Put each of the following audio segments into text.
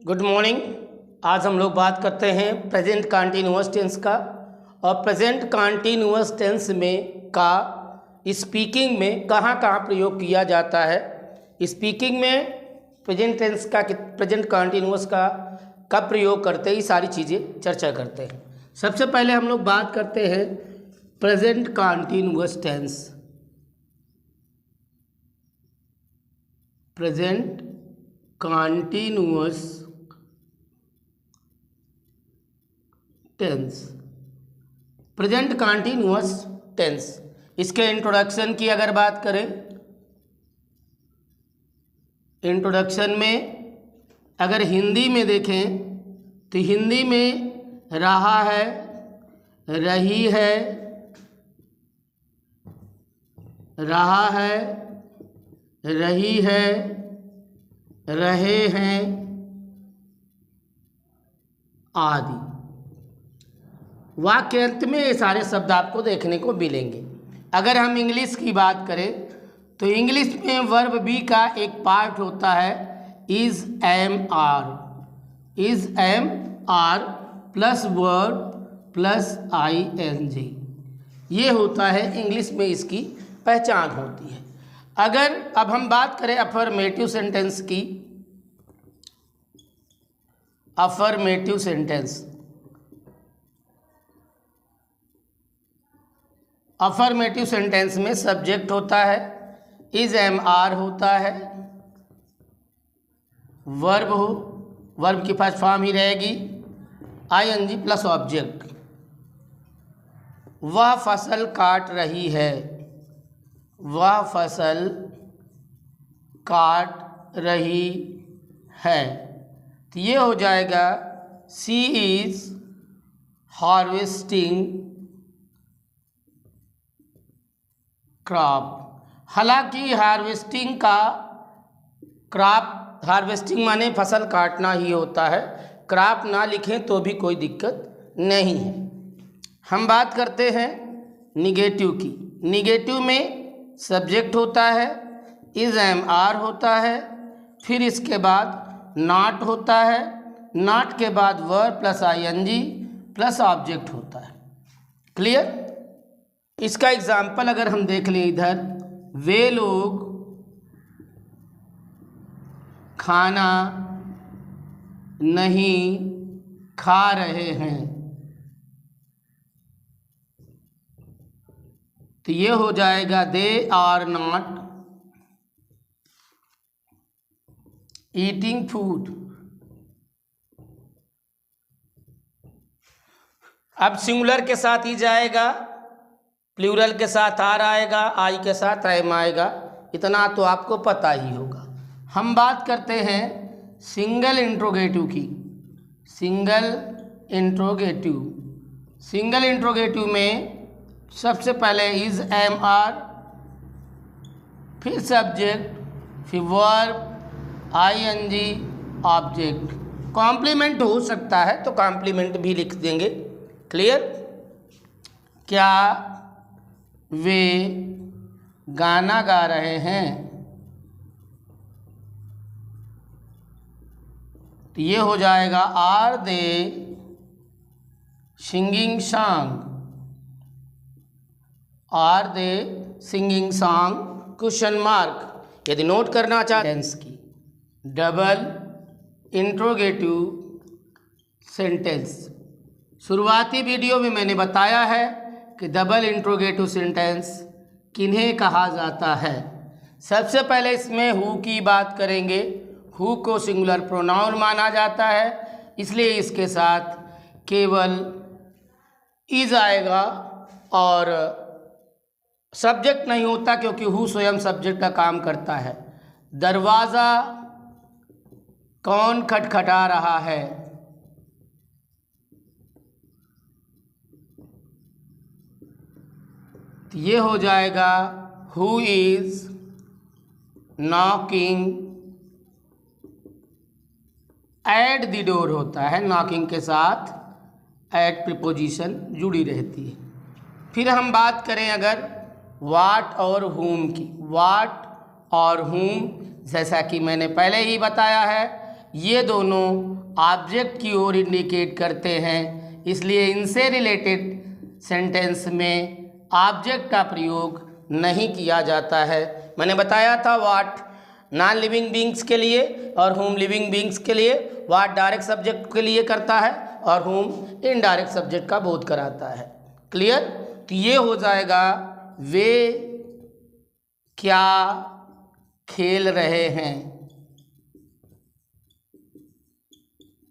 Good morning. आज हम लोग बात करते हैं प्रेजेंट कंटीन्यूअस टेंस का। और प्रेजेंट कंटीन्यूअस टेंस में का स्पीकिंग में कहाँ कहाँ प्रयोग किया जाता है। स्पीकिंग में प्रेजेंट टेंस का प्रेजेंट कंटीन्यूअस का कब प्रयोग करते हैं, ये सारी चीज़ें चर्चा करते हैं। सबसे पहले हम लोग बात करते हैं present continuous tense. Present continuous tense, present continuous tense. इसके इंट्रोडक्शन की अगर बात करें, इंट्रोडक्शन में अगर हिंदी में देखें तो हिंदी में रहा है, रही है, रहा है, रही है, रहे हैं आदि। वाक्यांत में ये सारे शब्द आपको देखने को मिलेंगे। अगर हम इंग्लिश की बात करें तो इंग्लिश में वर्ब बी का एक पार्ट होता है is am are. Is am are plus verb plus I N G, ये होता है इंग्लिश में, इसकी पहचान होती है। अगर अब हम बात करें अफर्मेटिव सेंटेंस की, अफर्मेटिव सेंटेंस, अफर्मेटिव सेंटेंस में सब्जेक्ट होता है इज एम आर होता है, वर्ब हो, वर्ब की फर्स्ट फॉर्म ही रहेगी I N G plus object. वह फसल काट रही है, वह फसल काट रही है, तो ये हो जाएगा शी इज हार्वेस्टिंग क्रॉप। हालांकि हार्वेस्टिंग का क्रॉप, हार्वेस्टिंग माने फसल काटना ही होता है, क्रॉप ना लिखें तो भी कोई दिक्कत नहीं है। हम बात करते हैं निगेटिव की। निगेटिव में सब्जेक्ट होता है इज एम आर होता है, फिर इसके बाद नॉट होता है, नॉट के बाद verb plus I N G plus object होता है। क्लियर? इसका एग्जाम्पल अगर हम देख लें इधर, वे लोग खाना नहीं खा रहे हैं, तो ये हो जाएगा they are not eating food. अब सिंगुलर के साथ ही जाएगा, प्लूरल के साथ आर आएगा, आई के साथ एम आएगा, इतना तो आपको पता ही होगा। हम बात करते हैं सिंगल इंट्रोगेटिव की। सिंगल इंट्रोगेटिव, सिंगल इंट्रोगेटिव में सबसे पहले इज एम आर, फिर सब्जेक्ट, फिर verb I N G object. Complement हो सकता है तो कॉम्प्लीमेंट भी लिख देंगे। क्लियर? क्या वे गाना गा रहे हैं, तो ये हो जाएगा are they singing song. Are they singing song question mark. यदि नोट करना चाहते टेंस की डबल इंट्रोगेटिव सेंटेंस, शुरुआती वीडियो में मैंने बताया है कि डबल इंट्रोगेटिव सेंटेंस किन्हें कहा जाता है। सबसे पहले इसमें हु की बात करेंगे। हु को सिंगुलर प्रोनाउन माना जाता है, इसलिए इसके साथ केवल इज आएगा और सब्जेक्ट नहीं होता, क्योंकि हु स्वयं सब्जेक्ट का काम करता है। दरवाज़ा कौन खटखटा रहा है, तो ये हो जाएगा who is knocking at the door होता है, नॉकिंग के साथ एट प्रीपोजिशन जुड़ी रहती है। फिर हम बात करें अगर वाट और हुम की। वाट और हुम, जैसा कि मैंने पहले ही बताया है ये दोनों ऑब्जेक्ट की ओर इंडिकेट करते हैं, इसलिए इनसे रिलेटेड सेंटेंस में ऑब्जेक्ट का प्रयोग नहीं किया जाता है। मैंने बताया था व्हाट नॉन लिविंग बींग्स के लिए और होम लिविंग बींग्स के लिए व्हाट डायरेक्ट सब्जेक्ट के लिए करता है और होम इनडायरेक्ट सब्जेक्ट का बोध कराता है। क्लियर? तो ये हो जाएगा वे क्या खेल रहे हैं।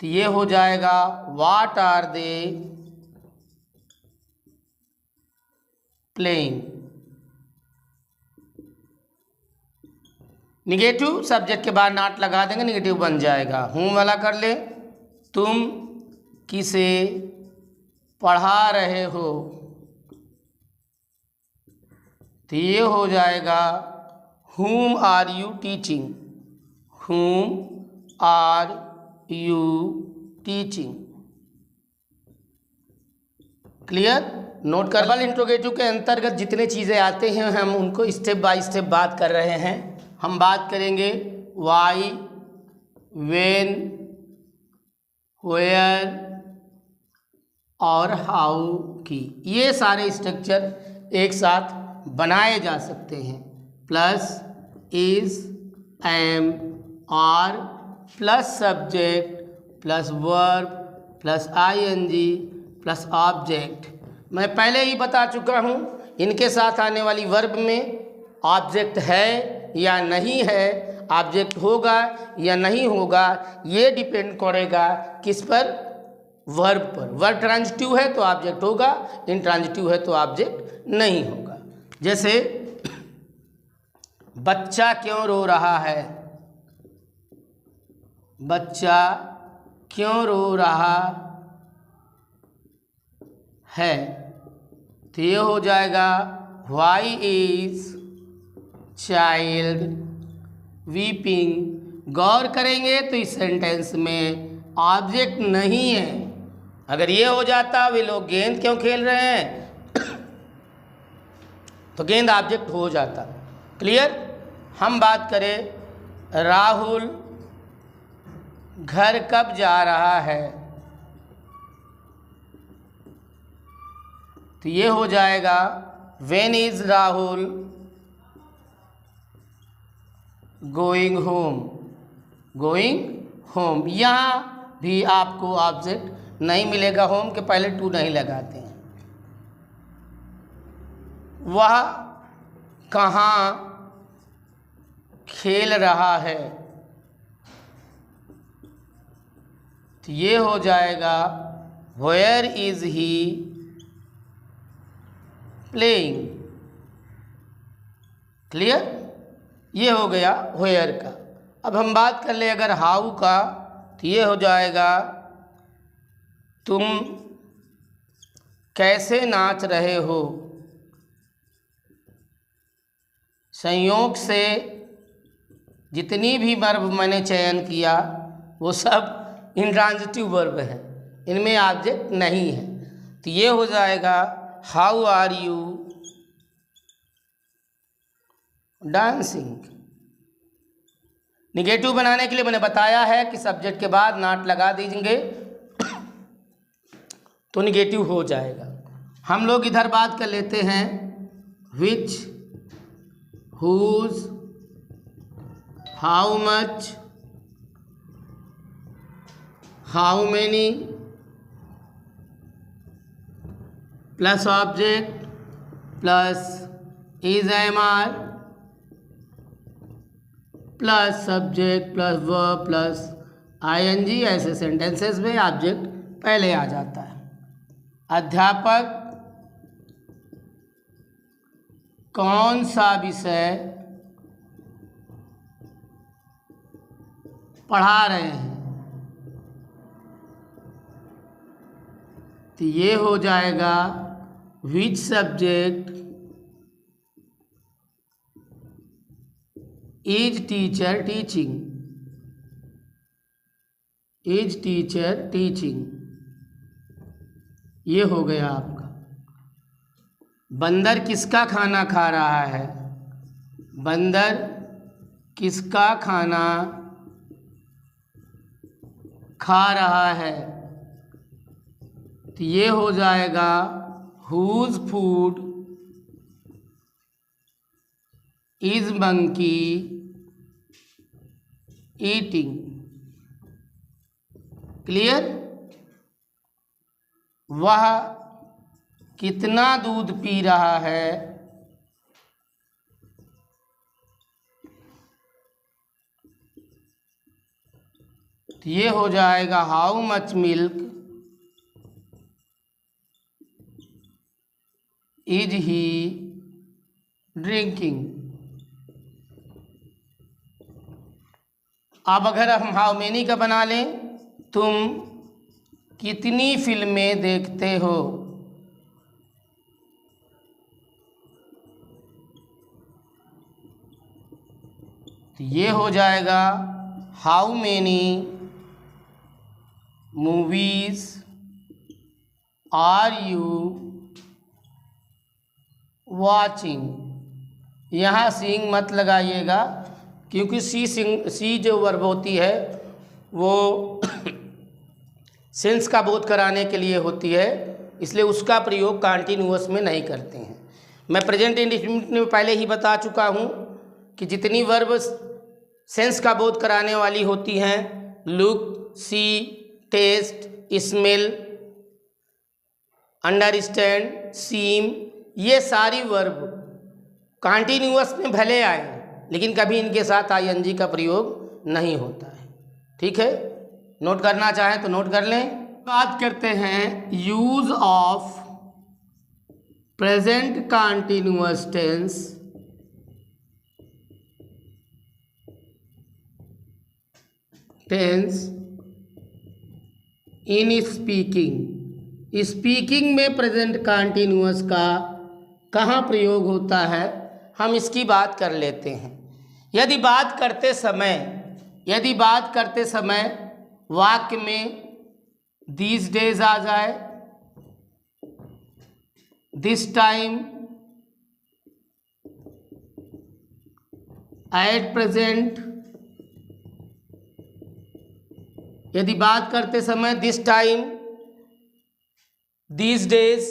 तो ये हो जाएगा what are they playing. Negative subject के बाद नॉट लगा देंगे, निगेटिव बन जाएगा। हूँ वाला कर ले, तुम किसे पढ़ा रहे हो। तो ये हो जाएगा whom are you teaching, whom are you teaching। Clear? Note कर, डबल इंट्रोगेटिव के अंतर्गत जितने चीज़ें आते हैं हम उनको स्टेप बाय स्टेप बात कर रहे हैं। हम बात करेंगे वाई, व्हेन, वेयर और हाउ की। ये सारे स्ट्रक्चर एक साथ बनाए जा सकते हैं। Plus is, am, are plus subject plus verb plus ING plus object. मैं पहले ही बता चुका हूँ इनके साथ आने वाली वर्ब में ऑब्जेक्ट है या नहीं है, ऑब्जेक्ट होगा या नहीं होगा, ये डिपेंड करेगा किस पर? वर्ब पर। वर्ब ट्रांजिटिव है तो ऑब्जेक्ट होगा, इंट्रांजिटिव है तो ऑब्जेक्ट नहीं होगा। जैसे बच्चा क्यों रो रहा है, बच्चा क्यों रो रहा है। तो ये हो जाएगा व्हाई इज चाइल्ड वीपिंग। गौर करेंगे तो इस सेंटेंस में ऑब्जेक्ट नहीं है। अगर ये हो जाता वे लोग गेंद क्यों खेल रहे हैं तो गेंद ऑब्जेक्ट हो जाता। क्लियर? हम बात करें राहुल घर कब जा रहा है। तो ये हो जाएगा when is Rahul going home, going home. यहाँ भी आपको ऑब्जेक्ट नहीं मिलेगा, होम के पहले टू नहीं लगाते हैं। वह कहाँ खेल रहा है। तो ये हो जाएगा where is he playing. Clear? ये हो गया वेयर का। अब हम बात कर ले अगर हाउ का, तो ये हो जाएगा तुम कैसे नाच रहे हो। संयोग से जितनी भी वर्ब मैंने चयन किया वो सब इंट्रांजिटिव वर्ब है, इनमें ऑब्जेक्ट नहीं है। तो ये हो जाएगा how are you dancing. Negative बनाने के लिए मैंने बताया है कि सब्जेक्ट के बाद नॉट लगा दीजिए तो निगेटिव हो जाएगा। हम लोग इधर बात कर लेते हैं which, whose, how much, how many plus object plus is, am, are plus subject plus verb plus ING. ऐसे सेंटेंसेस में ऑब्जेक्ट पहले आ जाता है। अध्यापक कौन सा विषय पढ़ा रहे हैं। तो ये हो जाएगा which subject is teacher teaching, is teacher teaching. ये हो गया आपका। बंदर किसका खाना खा रहा है, बंदर किसका खाना खा रहा है, तो ये हो जाएगा whose food is monkey eating। Clear? वह कितना दूध पी रहा है, तो ये हो जाएगा how much milk is he drinking. अब अगर हम हाउ मेनी का बना लें, तुम कितनी फिल्में देखते हो, तो ये हो जाएगा how many movies are you watching. यहाँ सीइंग मत लगाइएगा, क्योंकि सी जो वर्ब होती है वो सेंस का बोध कराने के लिए होती है, इसलिए उसका प्रयोग कंटीन्यूअस में नहीं करते हैं। मैं प्रेजेंट इंडेफिनिट में पहले ही बता चुका हूँ कि जितनी वर्ब सेंस का बोध कराने वाली होती हैं, लुक, सी, टेस्ट, स्मेल, अंडरस्टैंड, सीम, ये सारी वर्ब कंटीन्यूअस में भले आए, लेकिन कभी इनके साथ आईएनजी का प्रयोग नहीं होता है। ठीक है, नोट करना चाहें तो नोट कर लें। बात करते हैं use of present continuous tense in speaking. Speaking में प्रेजेंट कंटीन्यूअस का कहाँ प्रयोग होता है, हम इसकी बात कर लेते हैं। यदि बात करते समय वाक्य में दीज डेज आ जाए, दिस टाइम, एट प्रेजेंट, यदि बात करते समय दिस टाइम, दीज डेज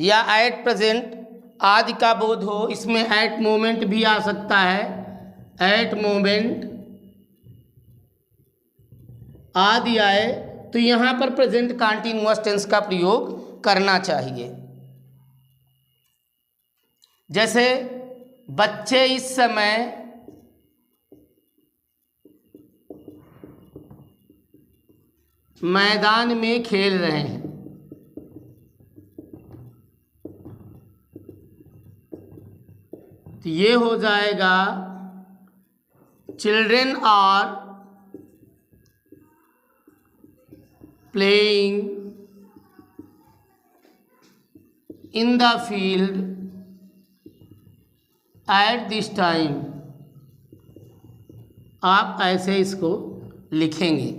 या एट प्रेजेंट आदि का बोध हो, इसमें एट मोमेंट भी आ सकता है, एट मोमेंट आदि आए, तो यहाँ पर प्रेजेंट कंटीन्यूअस टेंस का प्रयोग करना चाहिए। जैसे बच्चे इस समय मैदान में खेल रहे हैं, तो ये हो जाएगा children are playing in the field at this time. आप ऐसे इसको लिखेंगे।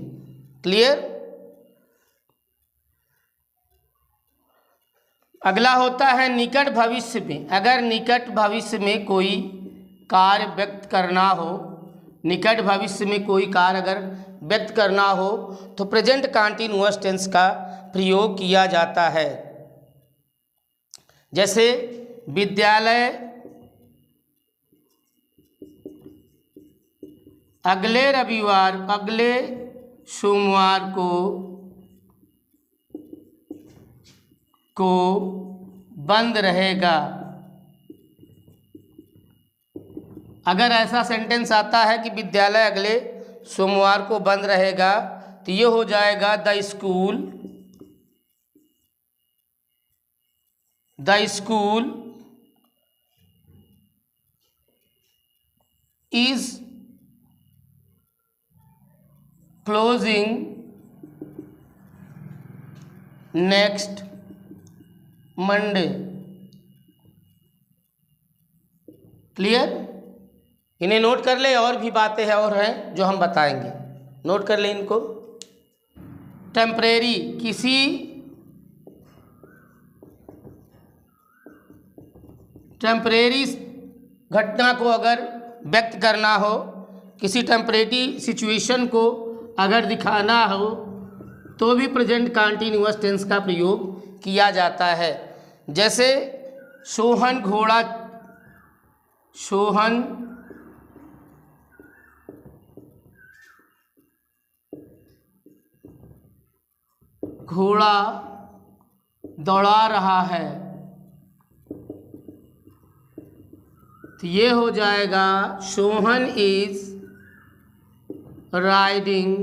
क्लियर? अगला होता है निकट भविष्य में। अगर निकट भविष्य में कोई कार्य व्यक्त करना हो, निकट भविष्य में कोई कार्य अगर व्यक्त करना हो, तो प्रेजेंट कंटीन्यूअस टेंस का प्रयोग किया जाता है। जैसे विद्यालय अगले सोमवार को बंद रहेगा। अगर ऐसा सेंटेंस आता है कि विद्यालय अगले सोमवार को बंद रहेगा, तो ये हो जाएगा the school is closing next Monday. Clear? इन्हें नोट कर ले, और भी बातें हैं और हैं जो हम बताएंगे, नोट कर ले इनको। टेम्परेरी, किसी टेम्परेरी घटना को अगर व्यक्त करना हो, किसी टेम्परेरी सिचुएशन को अगर दिखाना हो, तो भी प्रेजेंट कंटीन्यूअस टेंस का प्रयोग किया जाता है। जैसे सोहन घोड़ा दौड़ा रहा है, तो ये हो जाएगा सोहन इज राइडिंग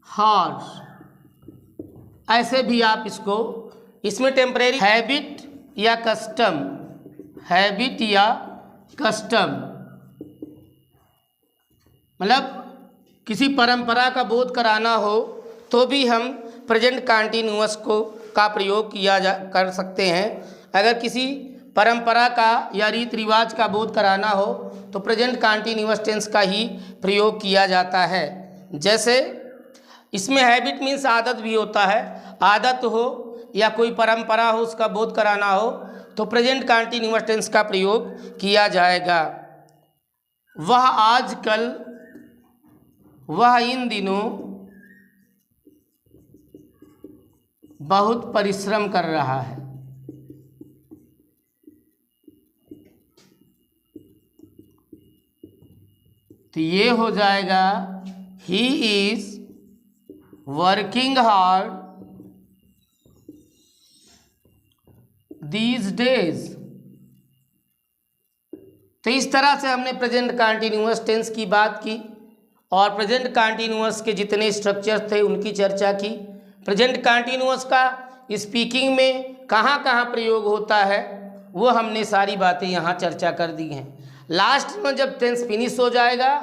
हॉर्स। ऐसे भी आप इसको, इसमें टेम्परेरी हैबिट या कस्टम, मतलब किसी परंपरा का बोध कराना हो तो भी हम प्रेजेंट कंटीन्यूअस का प्रयोग कर सकते हैं। अगर किसी परंपरा का या रीति रिवाज का बोध कराना हो तो प्रेजेंट कंटीन्यूअस टेंस का ही प्रयोग किया जाता है। जैसे इसमें हैबिट मीन्स आदत भी होता है, आदत हो या कोई परंपरा हो उसका बोध कराना हो तो प्रेजेंट कंटीन्यूअस टेंस का प्रयोग किया जाएगा। वह इन दिनों बहुत परिश्रम कर रहा है, तो ये हो जाएगा he is working hard these days. तो इस तरह से हमने प्रेजेंट कंटीन्यूअस टेंस की बात की और प्रेजेंट कंटीन्यूअस के जितने स्ट्रक्चर थे उनकी चर्चा की। प्रेजेंट कंटीन्यूअस का स्पीकिंग में कहाँ कहाँ प्रयोग होता है वो हमने सारी बातें यहाँ चर्चा कर दी हैं। लास्ट में जब टेंस फिनिश हो जाएगा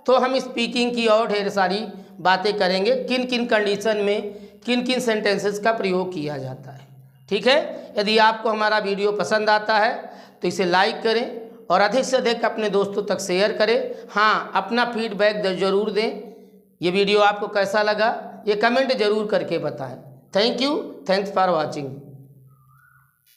तो हम स्पीकिंग की और ढेर सारी बातें करेंगे, किन किन कंडीशन में किन किन सेंटेंसेस का प्रयोग किया जाता है। ठीक है, यदि आपको हमारा वीडियो पसंद आता है तो इसे लाइक करें और अधिक से अधिक अपने दोस्तों तक शेयर करें। हाँ, अपना फीडबैक ज़रूर दें, ये वीडियो आपको कैसा लगा ये कमेंट ज़रूर करके बताएं। Thank you, thanks for watching.